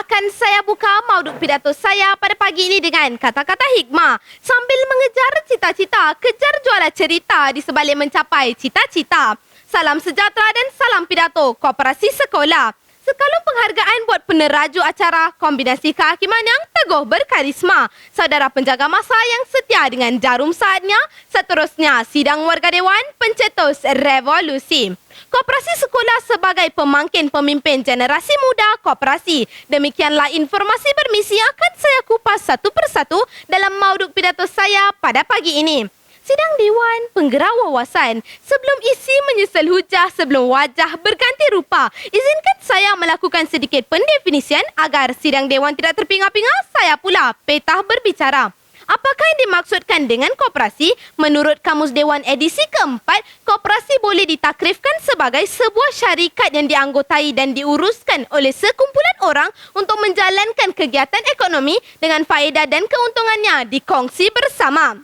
akan saya buka mauduk pidato saya pada pagi ini dengan kata-kata hikmah. Sambil mengejar cita-cita, kejar juara cerita di sebalik mencapai cita-cita. Salam sejahtera dan salam pidato Koperasi Sekolah. Sekalung penghargaan buat peneraju acara, kombinasi kehakiman yang teguh berkarisma, saudara penjaga masa yang setia dengan jarum saatnya, seterusnya sidang warga dewan pencetus revolusi. Koperasi Sekolah sebagai pemangkin pemimpin generasi muda koperasi. Demikianlah informasi bermisi akan saya kupas satu persatu dalam mauduk pidato saya pada pagi ini. Sidang Dewan penggerak wawasan. Sebelum isi menyusul hujah, sebelum wajah berganti rupa, izinkan saya melakukan sedikit pendefinisian agar sidang Dewan tidak terpinga-pinga. Saya pula petah berbicara. Apakah yang dimaksudkan dengan koperasi? Menurut Kamus Dewan edisi keempat, koperasi boleh ditakrifkan sebagai sebuah syarikat yang dianggotai dan diuruskan oleh sekumpulan orang untuk menjalankan kegiatan ekonomi dengan faedah dan keuntungannya dikongsi bersama.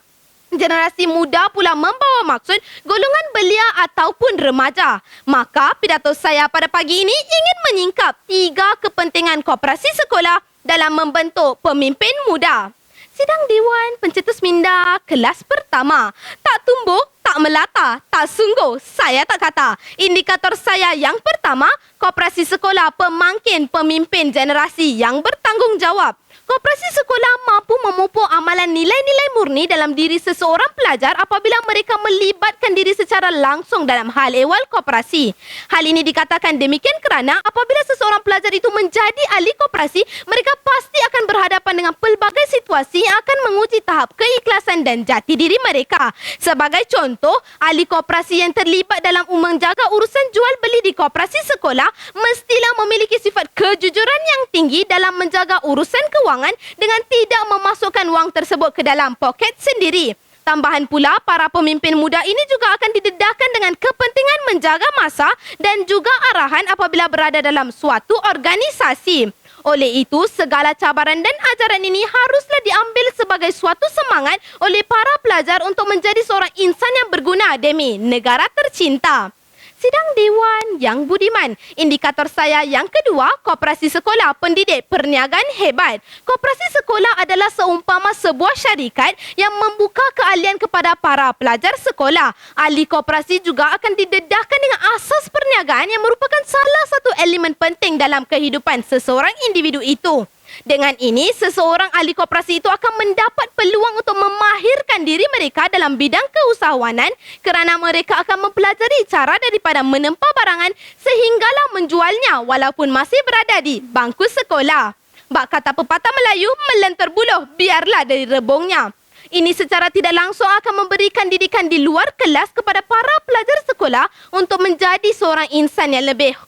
Generasi muda pula membawa maksud golongan belia ataupun remaja. Maka pidato saya pada pagi ini ingin menyingkap 3 kepentingan koperasi sekolah dalam membentuk pemimpin muda. Sidang Dewan Pencetus Minda kelas pertama. Tak tumbuk, tak melata, tak sungguh, saya tak kata. Indikator saya yang pertama, koperasi sekolah pemangkin pemimpin generasi yang bertanggungjawab. Koperasi sekolah mampu memupuk amalan nilai-nilai murni dalam diri seseorang pelajar apabila mereka melibatkan diri secara langsung dalam hal ehwal koperasi. Hal ini dikatakan demikian kerana apabila seseorang pelajar itu menjadi ahli koperasi, mereka pasti akan berhadapan dengan pelbagai situasi yang akan menguji tahap keikhlasan dan jati diri mereka. Sebagai contoh, ahli koperasi yang terlibat dalam menjaga urusan jual beli di koperasi sekolah mestilah memiliki sifat kejujuran yang tinggi dalam menjaga urusan kewangan dengan tidak memasukkan wang tersebut ke dalam poket sendiri. Tambahan pula, para pemimpin muda ini juga akan didedahkan dengan kepentingan menjaga masa dan juga arahan apabila berada dalam suatu organisasi. Oleh itu, segala cabaran dan ajaran ini haruslah diambil sebagai suatu semangat oleh para pelajar untuk menjadi seorang insan yang berguna demi negara tercinta. Sidang Dewan yang budiman. Indikator saya yang kedua, koperasi sekolah pendidik perniagaan hebat. Koperasi sekolah adalah seumpama sebuah syarikat yang membuka keahlian kepada para pelajar sekolah. Ahli koperasi juga akan didedahkan dengan asas perniagaan yang merupakan salah satu elemen penting dalam kehidupan seseorang individu itu. Dengan ini, seseorang ahli koperasi itu akan mendapat peluang untuk memahirkan diri mereka dalam bidang keusahawanan kerana mereka akan mempelajari cara daripada menempa barangan sehinggalah menjualnya walaupun masih berada di bangku sekolah. Bak kata pepatah Melayu, melentur buluh biarlah dari rebungnya. Ini secara tidak langsung akan memberikan didikan di luar kelas kepada para pelajar sekolah untuk menjadi seorang insan yang lebih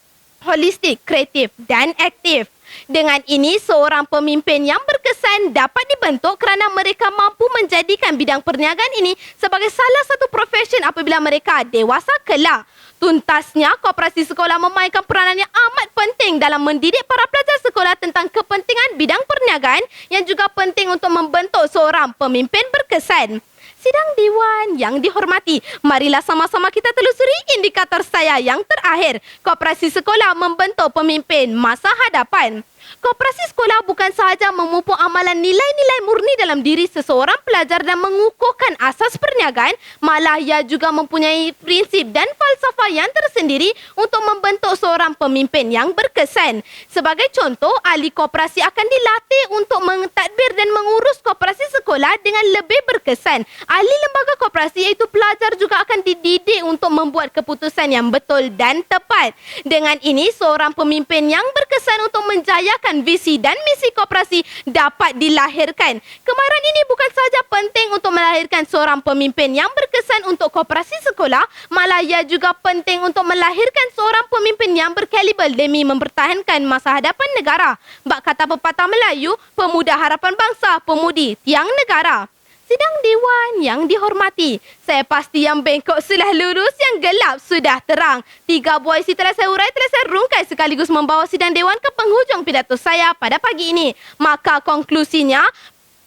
holistik, kreatif dan aktif. Dengan ini, seorang pemimpin yang berkesan dapat dibentuk kerana mereka mampu menjadikan bidang perniagaan ini sebagai salah satu profesion apabila mereka dewasa kelak. Tuntasnya, koperasi sekolah memainkan peranan yang amat penting dalam mendidik para pelajar sekolah tentang kepentingan bidang perniagaan yang juga penting untuk membentuk seorang pemimpin berkesan. Sidang Dewan yang dihormati, marilah sama-sama kita telusuri indikator saya yang terakhir. Koperasi sekolah membentuk pemimpin masa hadapan. Koperasi sekolah bukan sahaja memupuk amalan nilai-nilai murni dalam diri seseorang pelajar dan mengukuhkan asas perniagaan, malah ia juga mempunyai prinsip dan falsafah yang tersendiri untuk membentuk seorang pemimpin yang berkesan. Sebagai contoh, ahli koperasi akan dilatih untuk mentadbir dan mengurus koperasi sekolah dengan lebih berkesan. Ahli lembaga koperasi iaitu pelajar juga akan dididik untuk membuat keputusan yang betul dan tepat. Dengan ini, seorang pemimpin yang berkesan untuk menjayakan visi dan misi koperasi dapat dilahirkan. Kemahiran ini bukan sahaja penting untuk melahirkan seorang pemimpin yang berkesan untuk koperasi sekolah, malah ia juga penting untuk melahirkan seorang pemimpin yang berkaliber demi mempertahankan masa hadapan negara. Bak kata pepatah Melayu, pemuda harapan bangsa, pemudi tiang negara. Sidang Dewan yang dihormati, saya pasti yang bengkok sudah lurus, yang gelap sudah terang. 3 buah isi telah saya urai, telah saya rungkai sekaligus membawa sidang Dewan ke penghujung pidato saya pada pagi ini. Maka konklusinya,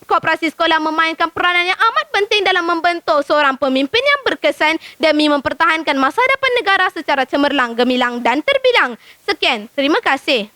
koperasi sekolah memainkan peranan yang amat penting dalam membentuk seorang pemimpin yang berkesan demi mempertahankan masa depan negara secara cemerlang, gemilang dan terbilang. Sekian, terima kasih.